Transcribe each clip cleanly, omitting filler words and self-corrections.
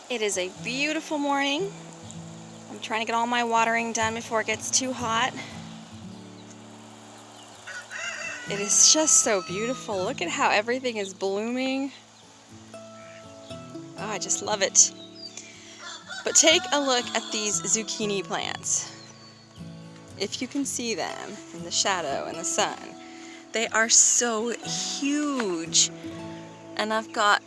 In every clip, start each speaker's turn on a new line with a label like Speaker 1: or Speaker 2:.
Speaker 1: It is a beautiful morning. I'm trying to get all my watering done before it gets too hot. It is just so beautiful. Look at how everything is blooming. Oh, I just love it. But take a look at these zucchini plants. If you can see them in the shadow and the sun, they are so huge. And I've got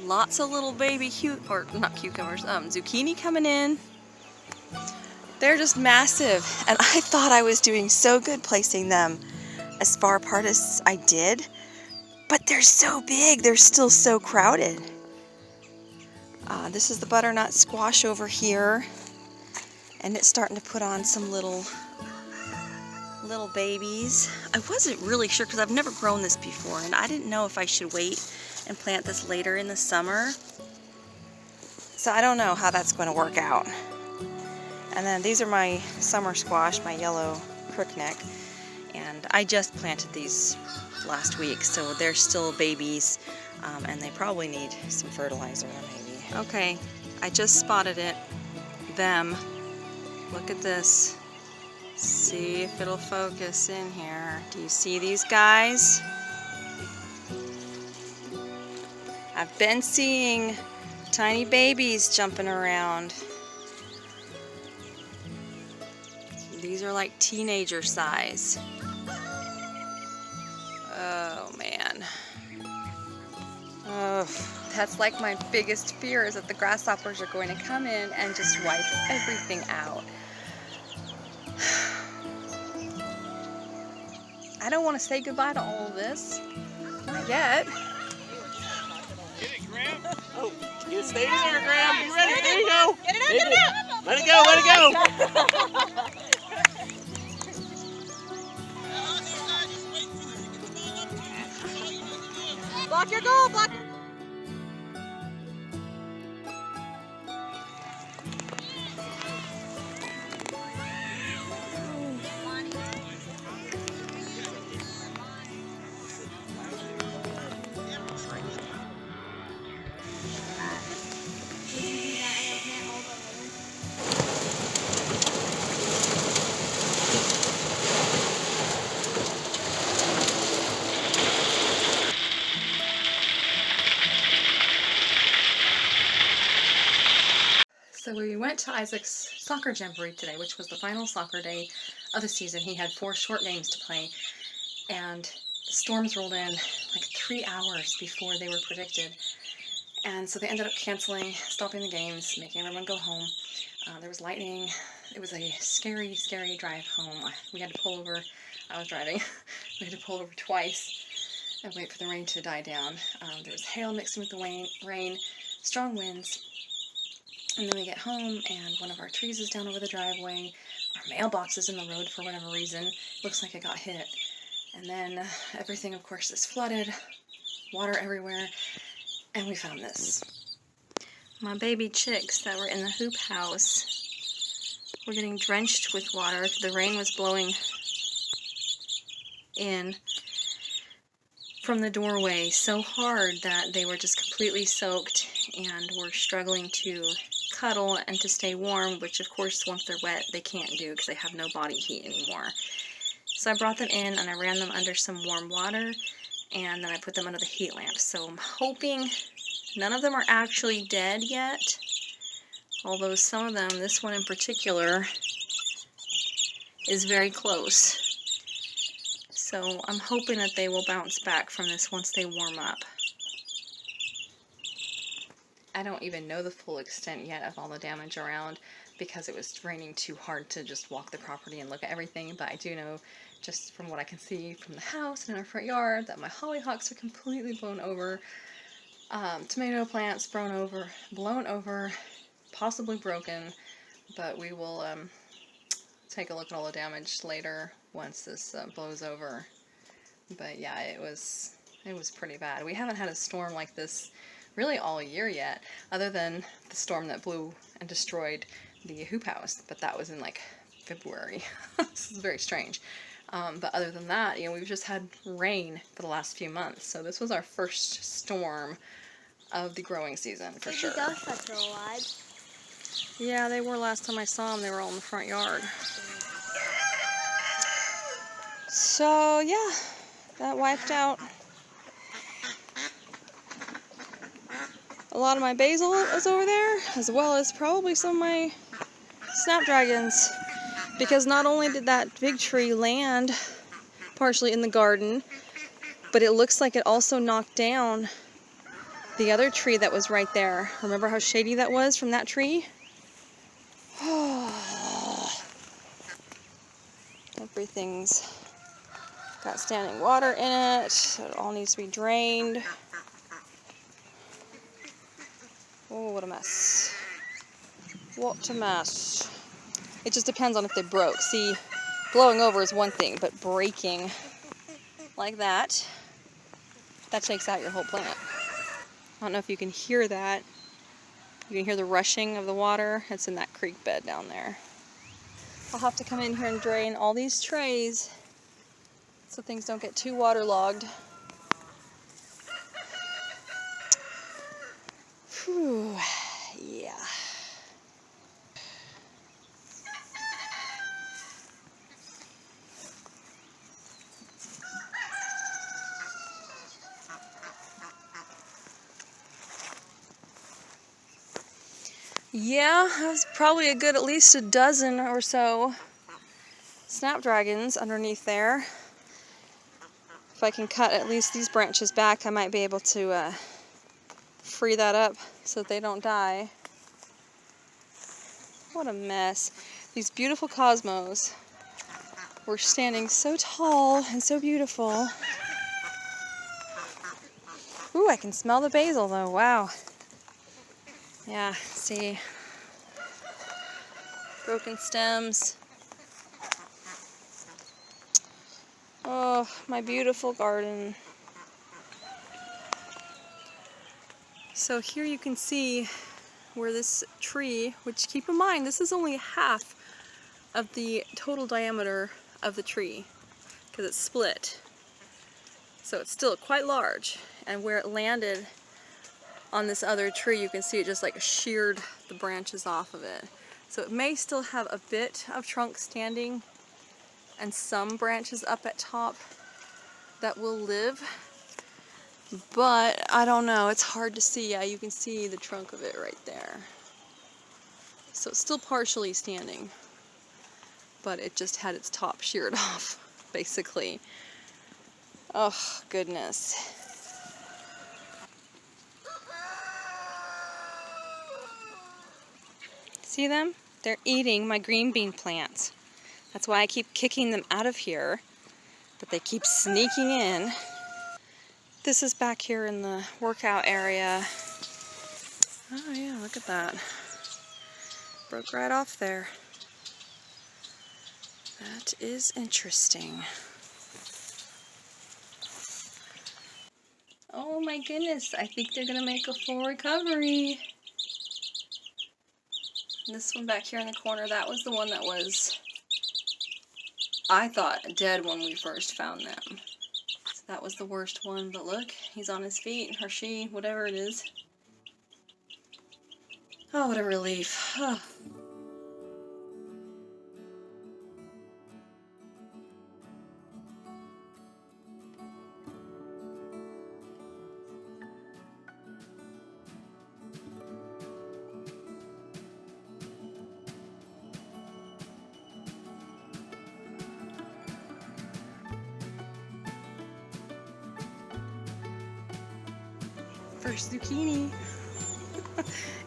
Speaker 1: lots of little baby zucchini coming in. They're just massive, and I thought I was doing so good placing them as far apart as I did, but they're so big, they're still so crowded. This is the butternut squash over here, and it's starting to put on some little babies. I wasn't really sure because I've never grown this before, and I didn't know if I should wait and plant this later in the summer. So I don't know how that's going to work out. And then these are my summer squash, my yellow crookneck, and I just planted these last week, so they're still babies, and they probably need some fertilizer maybe. Okay, I just spotted it. Them. Look at this. See if it'll focus in here. Do you see these guys? I've been seeing tiny babies jumping around. These are like teenager size. Oh man. Oh, that's like my biggest fear, is that the grasshoppers are going to come in and just wipe everything out. I don't want to say goodbye to all of this. Not yet.
Speaker 2: Get it, Graham. Oh, you stay there, Graham. Be ready. There you go.
Speaker 3: Get it out.
Speaker 2: Let it go. Let it go.
Speaker 3: Block your goal, block.
Speaker 1: So we went to Isaac's soccer jamboree today, which was the final soccer day of the season. He had 4 short games to play, and the storms rolled in like 3 hours before they were predicted. And so they ended up canceling, stopping the games, making everyone go home. There was lightning. It was a scary, scary drive home. We had to pull over. I was driving. We had to pull over twice and wait for the rain to die down. There was hail mixing with the rain, strong winds. And then we get home, and one of our trees is down over the driveway. Our mailbox is in the road for whatever reason. Looks like it got hit. And then everything, of course, is flooded. Water everywhere. And we found this. My baby chicks that were in the hoop house were getting drenched with water. The rain was blowing in from the doorway so hard that they were just completely soaked and were struggling to cuddle and to stay warm, which of course once they're wet they can't do because they have no body heat anymore. So I brought them in and I ran them under some warm water, and then I put them under the heat lamp. So I'm hoping none of them are actually dead yet, although some of them, this one in particular, is very close. So I'm hoping that they will bounce back from this once they warm up. I don't even know the full extent yet of all the damage around because it was raining too hard to just walk the property and look at everything, but I do know, just from what I can see from the house and in our front yard, that my hollyhocks are completely blown over. Tomato plants blown over, possibly broken, but we will take a look at all the damage later once this blows over. But yeah, it was pretty bad. We haven't had a storm like this really all year yet, other than the storm that blew and destroyed the hoop house, but that was in like February. This is very strange. But other than that, you know, we've just had rain for the last few months, so this was our first storm of the growing season, for
Speaker 3: The
Speaker 1: sure.
Speaker 3: ghost sets are alive.
Speaker 1: Yeah, they were last time I saw them. They were all in the front yard. So, yeah, that wiped out a lot of my basil is over there, as well as probably some of my snapdragons. Because not only did that big tree land partially in the garden, but it looks like it also knocked down the other tree that was right there. Remember how shady that was from that tree? Everything's got standing water in it, so it all needs to be drained. Oh, what a mess. What a mess. It just depends on if they broke. See, blowing over is one thing, but breaking like that takes out your whole plant. I don't know if you can hear that. You can hear the rushing of the water. It's in that creek bed down there. I'll have to come in here and drain all these trays so things don't get too waterlogged. Whew, yeah. Yeah, that was probably a good at least a dozen or so snapdragons underneath there. If I can cut at least these branches back, I might be able to free that up so that they don't die. What a mess. These beautiful cosmos were standing so tall and so beautiful. Ooh, I can smell the basil though, wow. Yeah, see, broken stems. Oh, my beautiful garden. So here you can see where this tree, which keep in mind, this is only half of the total diameter of the tree, because it's split. So it's still quite large. And where it landed on this other tree, you can see it just like sheared the branches off of it. So it may still have a bit of trunk standing and some branches up at top that will live, but I don't know, it's hard to see. Yeah, you can see the trunk of it right there. So it's still partially standing, but it just had its top sheared off, basically. Oh, goodness. See them? They're eating my green bean plants. That's why I keep kicking them out of here, but they keep sneaking in. This is back here in the workout area. Oh yeah, look at that. Broke right off there. That is interesting. Oh my goodness, I think they're gonna make a full recovery. This one back here in the corner, that was the one that was, I thought, dead when we first found them. So that was the worst one, but look, he's on his feet, or she, whatever it is. Oh, what a relief. Oh. First zucchini.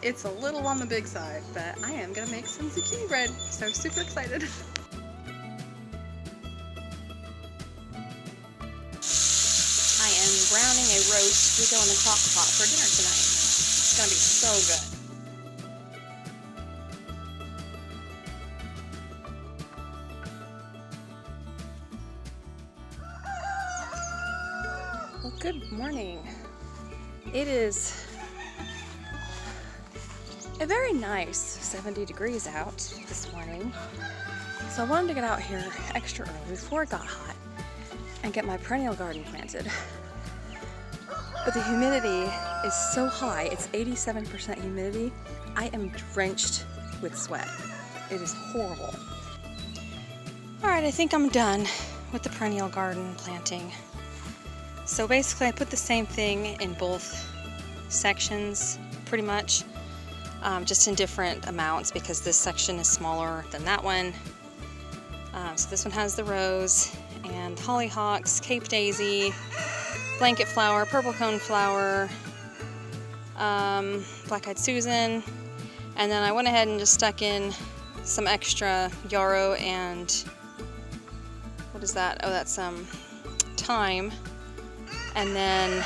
Speaker 1: It's a little on the big side, but I am gonna make some zucchini bread, so I'm super excited. I am browning a roast to go in the crock pot for dinner tonight. It's gonna be so good. Well, good morning. It is a very nice 70 degrees out this morning. So I wanted to get out here extra early before it got hot and get my perennial garden planted. but the humidity is so high. It's 87% humidity. I am drenched with sweat. It is horrible. All right, I think I'm done with the perennial garden planting. So basically I put the same thing in both sections pretty much, just in different amounts because this section is smaller than that one. So this one has the rose and hollyhocks, Cape daisy, blanket flower, purple cone flower, black-eyed Susan, and then I went ahead and just stuck in some extra yarrow and what is that? Oh, that's thyme. And then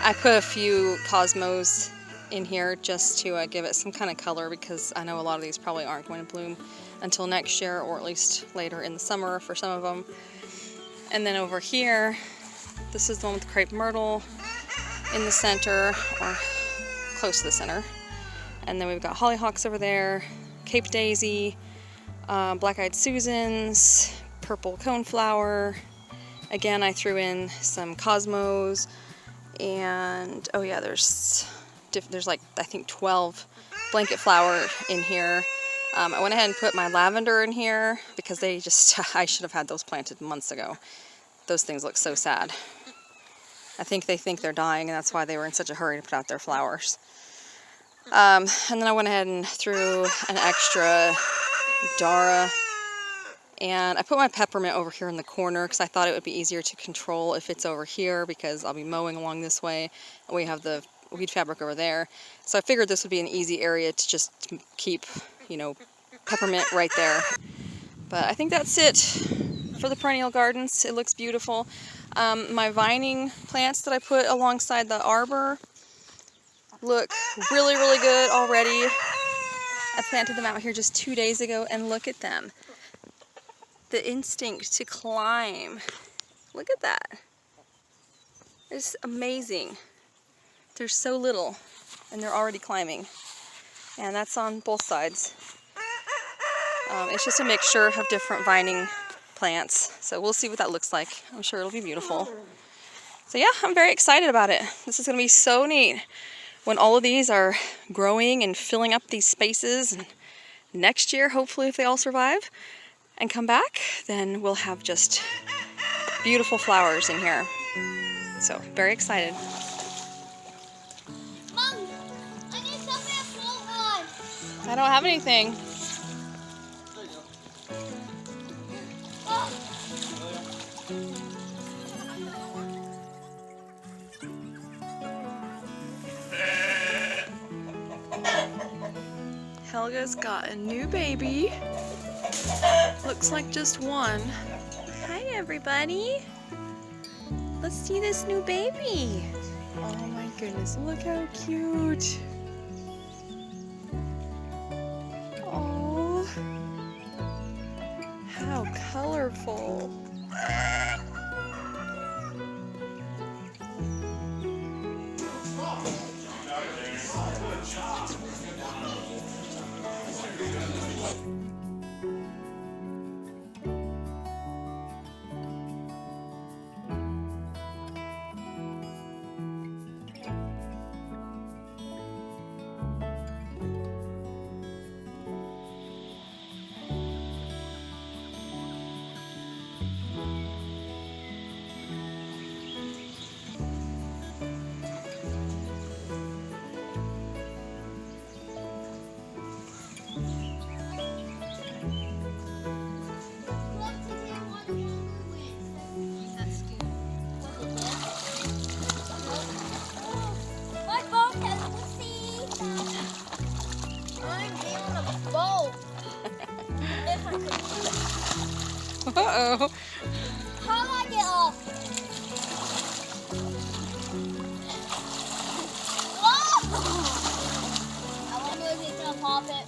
Speaker 1: I put a few cosmos in here just to give it some kind of color because I know a lot of these probably aren't going to bloom until next year or at least later in the summer for some of them. And then over here, this is the one with the crepe myrtle in the center or close to the center. And then we've got hollyhocks over there, Cape daisy, black-eyed Susans, purple coneflower. Again, I threw in some cosmos, and oh yeah, there's like I think 12 blanket flower in here. I went ahead and put my lavender in here because they just I should have had those planted months ago. Those things look so sad. I think they think they're dying, and that's why they were in such a hurry to put out their flowers. And then I went ahead and threw an extra Dara. And I put my peppermint over here in the corner because I thought it would be easier to control if it's over here because I'll be mowing along this way and we have the weed fabric over there. So I figured this would be an easy area to just keep, you know, peppermint right there. But I think that's it for the perennial gardens. It looks beautiful. My vining plants that I put alongside the arbor look really, really good already. I planted them out here just 2 days ago and look at them. The instinct to climb. Look at that. It's amazing. There's so little and they're already climbing. And that's on both sides. It's just a mixture of different vining plants. So we'll see what that looks like. I'm sure it'll be beautiful. So yeah, I'm very excited about it. This is gonna be so neat when all of these are growing and filling up these spaces. And next year, hopefully if they all survive and come back, then we'll have just beautiful flowers in here. So, very excited.
Speaker 3: Mom, I need something to float on.
Speaker 1: I don't have anything.
Speaker 3: Oh.
Speaker 1: Helga's got a new baby. Looks like just one. Hi everybody. Let's see this new baby. Oh my goodness, look how cute. Oh, how colorful.
Speaker 3: My boat has the sea. I'm on a boat. If I could.
Speaker 1: Uh-oh.
Speaker 3: How do I get off? Whoa! I wonder if he's gonna pop it.